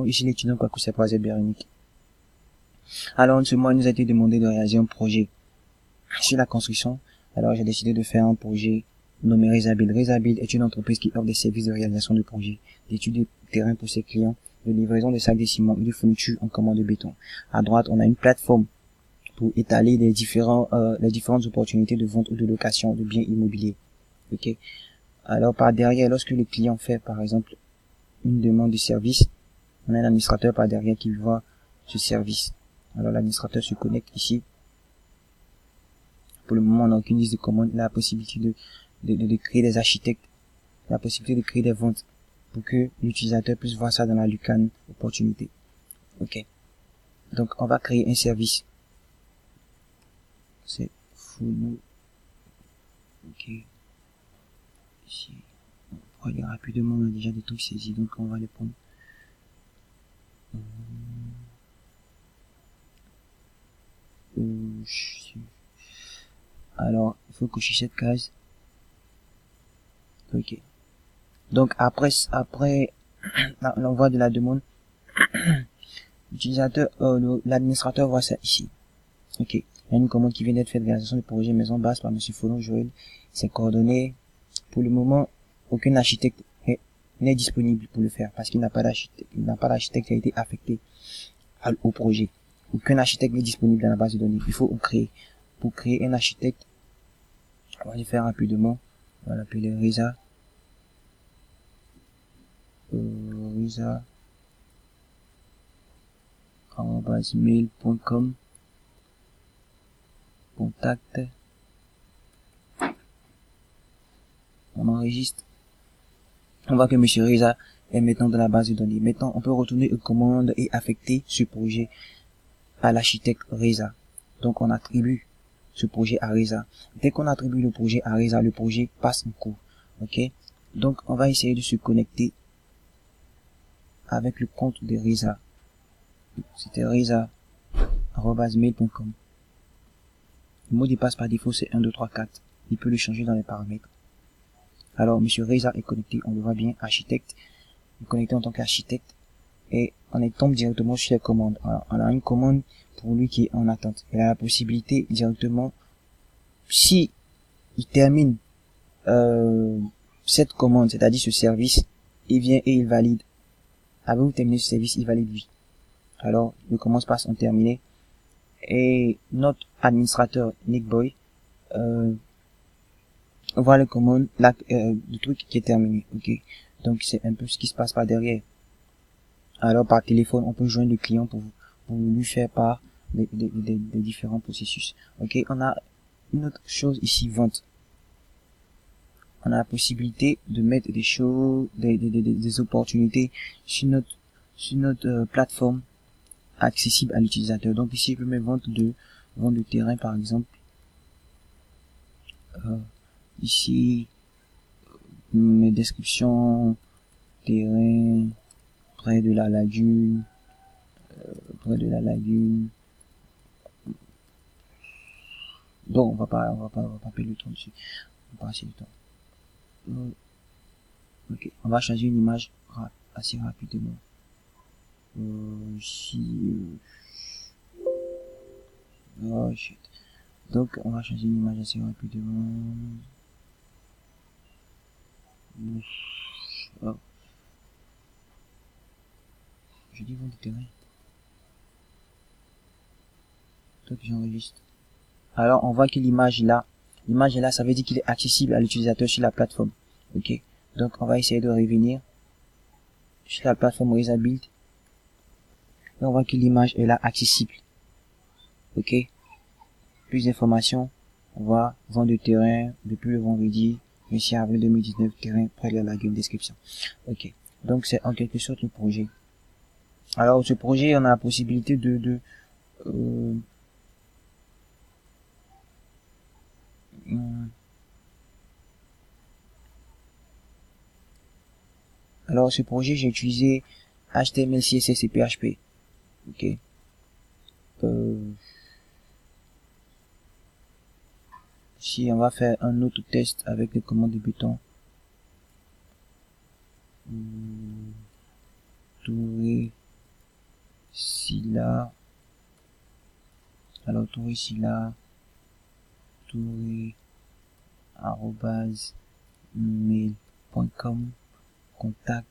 Ici l'étudiant Kwaku Croisé Béronique. Alors, en ce mois, il nous a été demandé de réaliser un projet sur la construction. Alors, j'ai décidé de faire un projet nommé Resabuild. Resabuild est une entreprise qui offre des services de réalisation de projets, d'études de terrain pour ses clients, de livraison de sacs de ciment et de fourniture en commande de béton. À droite, on a une plateforme pour étaler les différentes opportunités de vente ou de location de biens immobiliers. Ok. Alors, par derrière, lorsque le client fait, par exemple, une demande de service, on a un administrateur par derrière qui voit ce service. Alors l'administrateur se connecte ici. Pour le moment, on n'a aucune liste de commandes. Il a la possibilité de créer des architectes, la possibilité de créer des ventes pour que l'utilisateur puisse voir ça dans la Lucan opportunité. Ok. Donc on va créer un service. C'est fou. Ok. Ici, on va aller rapidement. On a déjà des trucs saisis, donc on va les prendre. Alors, il faut cocher cette case. Ok. Donc après l'envoi de la demande, l'utilisateur, l'administrateur voit ça ici. Ok. Il y a une commande qui vient d'être faite de réalisation de projet maison basse par Monsieur Follon Joël. Ses coordonnées. Pour le moment, aucun architecte n'est disponible pour le faire parce qu'il n'a pas d'architecte. Il n'a pas d'architecte qui a été affecté au projet. Aucun architecte n'est disponible dans la base de données. Il faut en créer. Pour créer un architecte, on va le faire rapidement. On va l'appeler Reza. Reza@mail.com. Contact. On enregistre. On voit que Monsieur Reza est maintenant dans la base de données. Maintenant, on peut retourner aux commandes et affecter ce projet à l'architecte Reza. Donc, on attribue ce projet à Reza. Dès qu'on attribue le projet à Reza, le projet passe en cours. Ok? Donc, on va essayer de se connecter avec le compte de Reza. C'était Reza@mail.com. Le mot de passe par défaut, c'est 1, 2, 3, 4. Il peut le changer dans les paramètres. Alors, Monsieur Reza est connecté, on le voit bien, architecte, il est connecté en tant qu'architecte, et on tombe directement sur les commandes. Alors, on a une commande pour lui qui est en attente. Il a la possibilité directement, si il termine cette commande, c'est-à-dire ce service, il vient et il valide. Avez-vous terminé ce service, il valide oui. Alors, le commande passe en terminé, et notre administrateur Nick Boy voit le commande, le truc qui est terminé. Ok. Donc c'est un peu ce qui se passe par derrière. Alors par téléphone, on peut joindre le client pour lui faire part des différents processus. Ok. On a une autre chose ici, vente. On a la possibilité de mettre des choses, des opportunités sur notre plateforme accessible à l'utilisateur. Donc ici, je peux mettre vente de terrain par exemple. Ici, mes descriptions, terrain, près de la lagune, Donc, on va pas perdre le temps dessus. On va passer le temps. Ok. On va changer une image assez rapidement. Oh shit. Donc, on va changer une image assez rapidement. Oh. Je dis vent de terrain. Donc, j'enregistre. Alors, on voit que l'image est là, ça veut dire qu'il est accessible à l'utilisateur sur la plateforme. Ok. Donc, on va essayer de revenir sur la plateforme Resabuild. Et on voit que l'image est là, accessible. Ok. Plus d'informations. On voit vente de terrain depuis le vendredi 26 avril 2019, terrain près de la lagune, description. Ok. Donc, c'est en quelque sorte le projet. Alors, ce projet, on a la possibilité alors, ce projet, j'ai utilisé HTML, CSS et PHP. Ok. Si on va faire un autre test avec les commandes de béton. Touré. Silla. Alors, Touré Silla. Touré, @mail.com. Contact.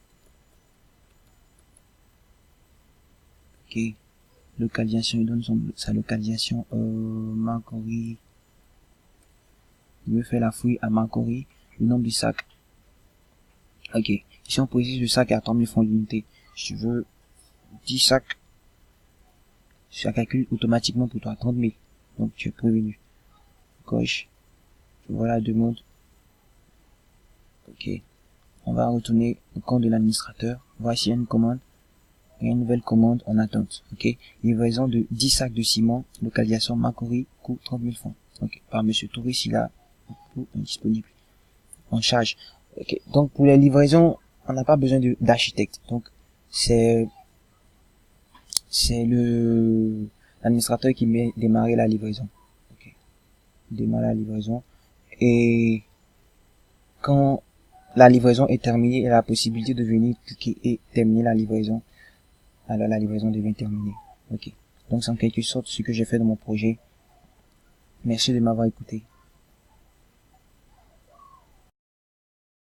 Ok. Localisation, il donne sa localisation, Marcory. Il veut faire la fouille à Marcory. Le nombre du sac. Ok. Si on précise le sac à 30 000 francs d'unité. Si tu veux 10 sacs, ça calcule automatiquement pour toi 30 000. Donc tu es prévenu. Coche. Voilà la demande. Ok. On va retourner au compte de l'administrateur. Voici une commande. Et une nouvelle commande en attente. Ok. Livraison de 10 sacs de ciment. Localisation Marcory. Coût 30 000 francs. Ok. Par monsieur Touré Silla. Disponible. En charge. Ok. Donc pour les livraisons, on n'a pas besoin d'architecte. Donc c'est l'administrateur qui met démarrer la livraison. Ok. Démarrer la livraison. Et quand la livraison est terminée, il a la possibilité de venir cliquer et terminer la livraison. Alors la livraison devient terminée. Ok. Donc c'est en quelque sorte ce que j'ai fait dans mon projet. Merci de m'avoir écouté.